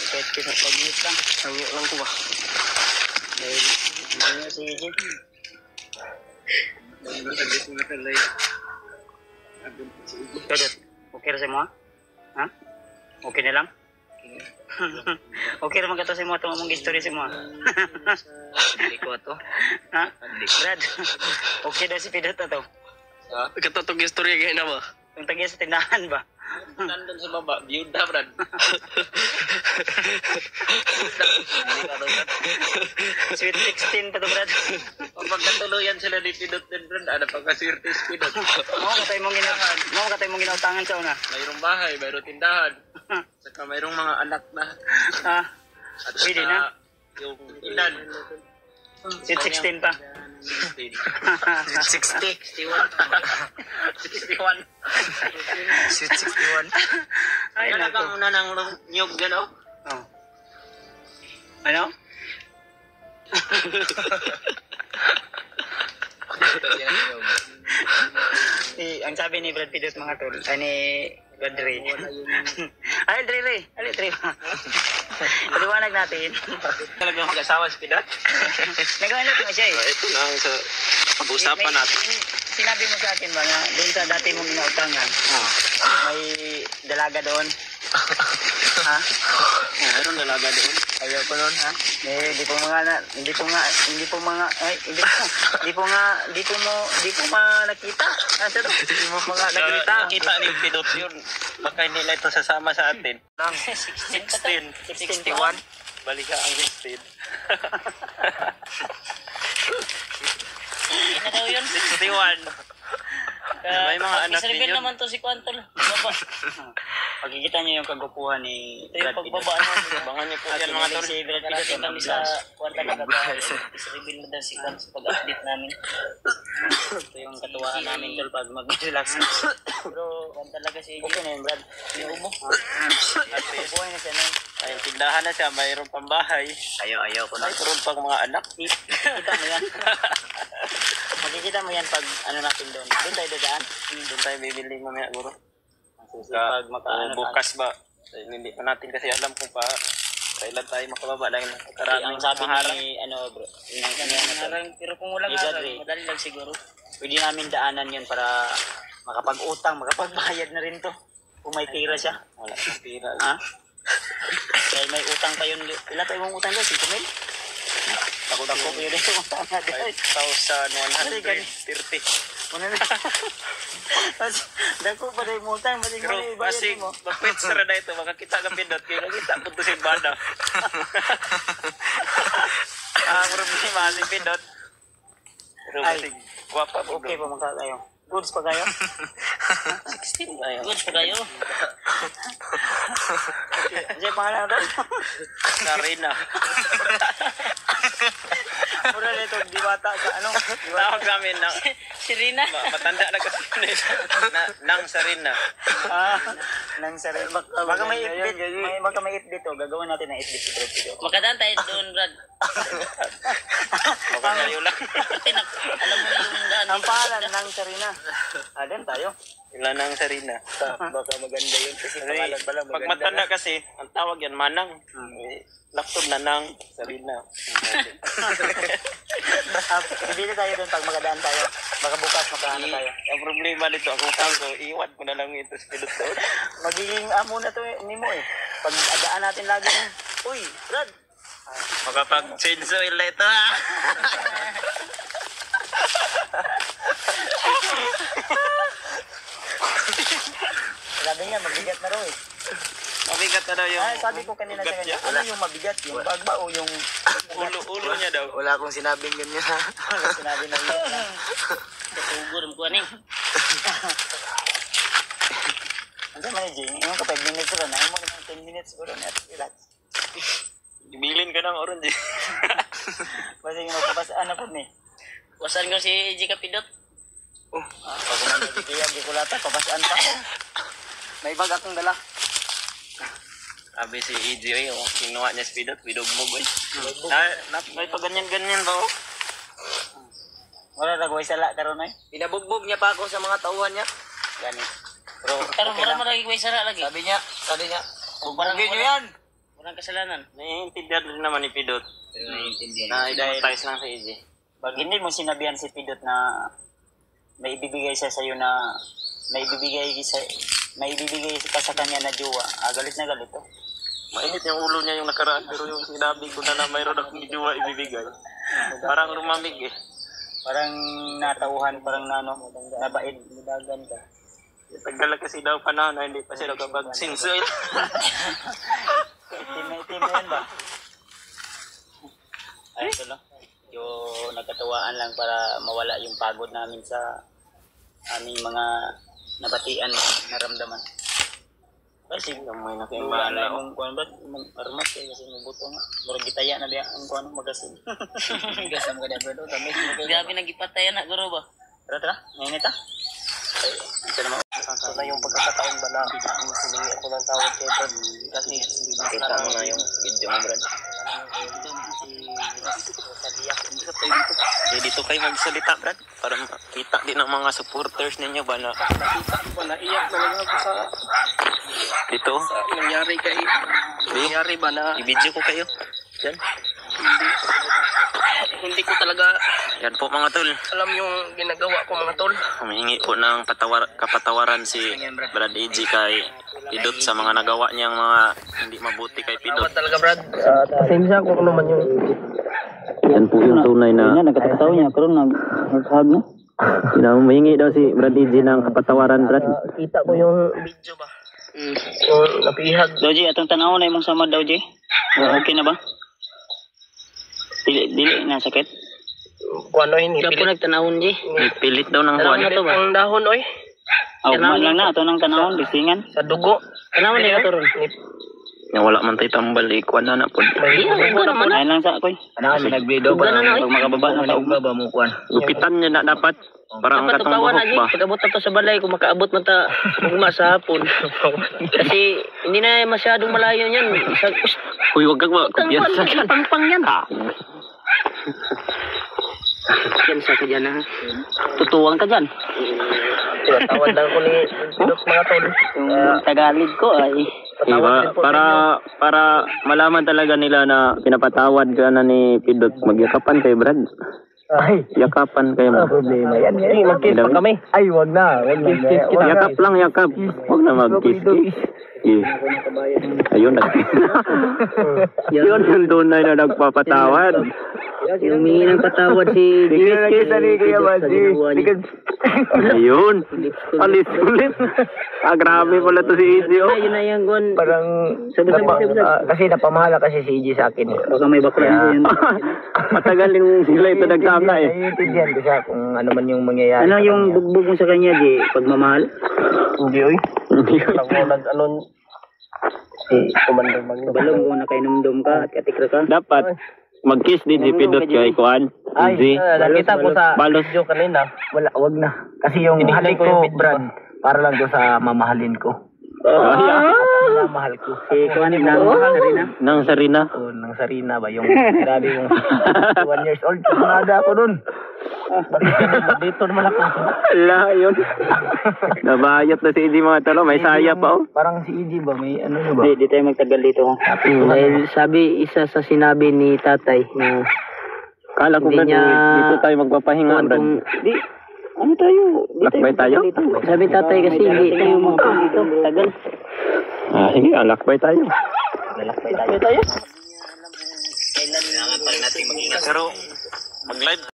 kahit pinapag-mute lang. Sabi lang ko ba? Dahil hindi nga si EJ. Kadot, okay na sa mo? Ha? Okay na lang? Okay naman ka to sa mo itong among history sa mo. Hindi ko ito. Ha? Brad, okay na si Pidot na to. Katotong istorya gaya na ba? Yung tagya sa tindahan ba? Nandun sa baba, byuda, Brad. Sweet 16 pa to, Brad. Kapag katuluyan sila ni Pidot din, Brad, ada pa kasirte si Pidot. Mo katay mong ginautangan sa una. Mayroong bahay, mayroong tindahan. Saka mayroong mga anak na. Ah, At pwede saka na. yung ilan. Sweet 16 pa. 16. 60. 61. 61. Sweet 61. Ay, Kaya nako. kang una ng nyug dyan, oh. Oh. Ano? Ang sabi ni Brad Pidot mga tol, ni Brad Ray. Ay, Dre. Ali, Dre. Paliwanag natin. Talaga mag-asawa si Pidot? Nagawa natin siya eh. Ito na ang sa pag-usapan natin. Sinabi mo sa akin ba na doon sa dati mong inautangan, may dalaga doon? Ha? Mayroong dalaga doon. Ayaw ko nun, ha? Hindi po nakita. Asa to? Hindi mo mga nakita. Nakita ni Pidot yun. Baka hindi na ito sasama sa atin. Lang. 61. Balik ang 16. Ina daw yun. 61. May mga anak din Isreveal yun. naman to si Quantol. Baba. Pagkikita niyo yung kagupuhan ni Ito yung Brad Pidot. pagbaba naman. Abangan niyo po At yan mga tol. si Brad Pidot Pinating yung kami sa mag-vlogs. kwarta na baba. Isreveal mo daw si Quant sa pag-update namin. Ito yung katuwaan namin tol pag mag-relax. Pero Quant talaga si Okay na yun, Brad. Inuubo. At buhay na siya nun. Ay, tindahan na siya. Mayroong pambahay. Ayaw ko na. Mayroon pang mga anak. Makikita mo yan. Makikita mo yan pag ano natin doon. Doon tayo dadaan. Doon tayo bibili mamaya, guro. Pag makaano Bukas ba? Hindi pa natin kasi alam kung kailan tayo makababa dahil Ang sabi maharang. ni ano bro, ng Pero kung walang Iba, araw, Dre. madali lang siguro. pwede namin daanan yun para makapag-utang, makapagbayad na rin to. Kung may pira siya. Wala nang pira. Ha? Dahil may utang pa yun. Ilan tayo mong utang doon? 5 mil? Ako po yun yung utang na doon. 5,130. Ano na? Dako pa rin mo utang. Baling Pero mo kasi ibayad mo. mag-petsara na ito, makakita ka Pindot. Kaya nakita ko ito si Bada. Ang problema si Pindot. Pero Ay. kasi guwapa po. Okay pa mga kayo. Goods pa kayo? 16 tayo. Good pa kayo. Diyan pangalan na to. Sarina. Mura na ito, di bata sa ano? Tawag namin na Si Rina. matanda na kasi nang Sarina. Nang sarili. Baka may itbit. Baka may itbit to. Gagawin natin ng itbit si Brad Pidot. Makadaan tayo doon, Brad. Baka kayo lang. Kasi alam mo na yung daan. Ang pangalan ng Sarina. Doon tayo. Ilan nang Sarina. Baka maganda yun kasi Kasi pangalan pala pag matanda kasi, ang tawag yan, Manang. Laptop na nang Sarina. Bibili tayo doon pag magadaan tayo. Baka bukas makaano tayo. Ang problema nito, akong tawag ko, iwan ko na lang ito sa Pindot doon. Magiging amo na to ni mo eh. Pag adaan natin lagi. Uy, Brad. Makapag-change oil na ito ha. Sabi niya, mabigat na raw eh. Mabigat na daw yung Sabi ko kanina sa ugat kanya, niya. ano yung mabigat? Yung bagba o yung Ulo niya daw. Wala akong sinabing ganyan ha. Sinabi na yun. Katugod mo kuha ni. Ano man eh, Jing? Yung ka 5 minutes rin. Ayaw mo naman 10 minutes siguro na relax. Bilin ka ng orange. Kasi yung magpapasaan ako ni. Wasan ko si J. Kapidot. Pag naman nagkikiyag, di ko lata, papasaan pa ako. May bag akong dala. Sabi si EJ, kinuha niya speedot, bidugbog eh. May pa ganyan-ganyan ba oh? Wala nagway sala karon ay. Pinabugbog niya pa ako sa mga tauhan niya. Gani. Pero Pero okay lang. marami lagi ko isara lagi. Sabi niya, Bugbugin niyo yan. Walang kasalanan. Naiintindihan din naman ni Pidot. Naiintindihan. Na i-advertise lang si EJ. Pag hindi mo sinabihan si Pidot na may ibibigay siya sa'yo na may ibibigay ka sa kanya na jowa, galit na galit to. Mainit yung ulo niya yung nakaraan, pero yung sinabi ko na mayroon akong jowa ibibigay. Parang lumamig eh. Parang natauhan, parang nabait. Nidagan ka. Tagal na kasi daw panahon na hindi pa siya nakapag-sinsoy. Itim yan ba? Ay, ito lang. Yung nagkatuwaan lang para mawala yung pagod namin sa aming mga nabatian, naramdaman. Kasi May wala nakimbala. yung kuwan ba? Armas eh, kasi mabuto nga. Murag gitaya na diya ang kuwan magasin. Gasam ka diya, bro. Tamis mo ka. Grabe nagipatay na, guro ba? Tara, ngayon ita. Ito naman. Ito na yung pagkakataon ba na siningi ako ng tawag kay Brad. Kasi Kita mo na yung video mo, Brad. Eh, dito kayo magsalita, Brad. Para makita din ng mga supporters ninyo ba na naiyak talaga ako sa dito. nangyari nangyari ba na I-video ko kayo. Yan. hindi ko talaga Yan po mga tol. alam yung ginagawa ko mga tol. Humihingi po ng kapatawaran si Brad EJ kay Pidot sa mga nagawa niyang mga hindi mabuti kay Pidot. Tawad talaga Brad. Pasensya ko ano man yung Yan po yung tunay na Nagkataon niya, karoon nag-hug na. humihingi daw si Brad EJ ng kapatawaran, Brad. kita ko yung video ba. Yung napihag. Doji, atong tanaw na imong samad daw, Ji. Okay na ba? Dili na sakit. Kung ano yun, ipilit. nagtanawon, Ji. Pilit daw ng buwan. Ipilit ang dahon oy. Man lang na, ato nang tanawon, bisingan. Sa dugo. Tanawon nila to ron. Nga wala man tayo tambal, ikuan na po. Ay lang sa akoy. Ano kasi nagbido Pag makababa na sa ugma. ba mo kuan? Lupitan niya na dapat. Para ang katong buhok ba? Pag-abot na to sa balay, kung makaabot man ta ugma sa hapon. Kasi hindi na masyadong malayo niyan. Uy, wag kang kumpiyansa. Pang yan. Yan sa kadyan ha. Tutuwang ka dyan. Tinatawad lang ko ni Pidot mga tol. Yung Tagalog ko ay. Diba? Para malaman talaga nila na pinapatawad ka na ni Pidot. Magyakapan kay Brad. Ay, Yakapan kayo mo. problema yan. Mag-kiss pa kami. Ay, wag na. Wag na. Yakap lang, yakap. Huwag na mag-kiss-kiss. Ayun, yun yung tunay na nagpapatawad. Humingi ng patawad si Kiss na ni Kuya Manji. Ayun. Alis ulit. Grabe pala to si Izzy. Oh. Yun na yung gun. Parang, kasi napamahala kasi si EJ sa akin. Baka may bakla na yun. Matagal yung sila ito nagsama eh. Naiintindihan ko siya kung ano man yung mangyayari. Ano yung bugbog mo sa kanya, Ji? Pagmamahal? Hindi, oy. Nag-anon. Kumandang magno. Balong kung nakainomdom ka at katikra ka. Dapat mag-kiss din si Pidot kay Kuan. Ay, Izzy. nakita ko sa Balos. video kanina. Wag na. Kasi yung mahal ko, Brad, para lang doon sa mamahalin ko. Mahal ko. Si Kuan ng Sarina. Nang Sarina. Oo, ng Sarina ba? Yung grabe yung 1 years old. Nada ako dun. Dito naman ako. Ala, yun. Nabayot na si Izzy mga talo. May saya pa oh. Parang si EJ ba? May ano nyo ba? Di tayo magtagal dito. Dahil sabi, isa sa sinabi ni tatay na Kala ko Hindi Brad, niya- dito tayo magpapahinga, Brad. Di, ano tayo? Di Lakbay tayo? dito. Sabi tatay kasi hindi tayo magtagal dito. Tagal. Sige, alakbay tayo. Lakbay tayo. Kailangan pa rin natin mag-ingat. Pero, mag-live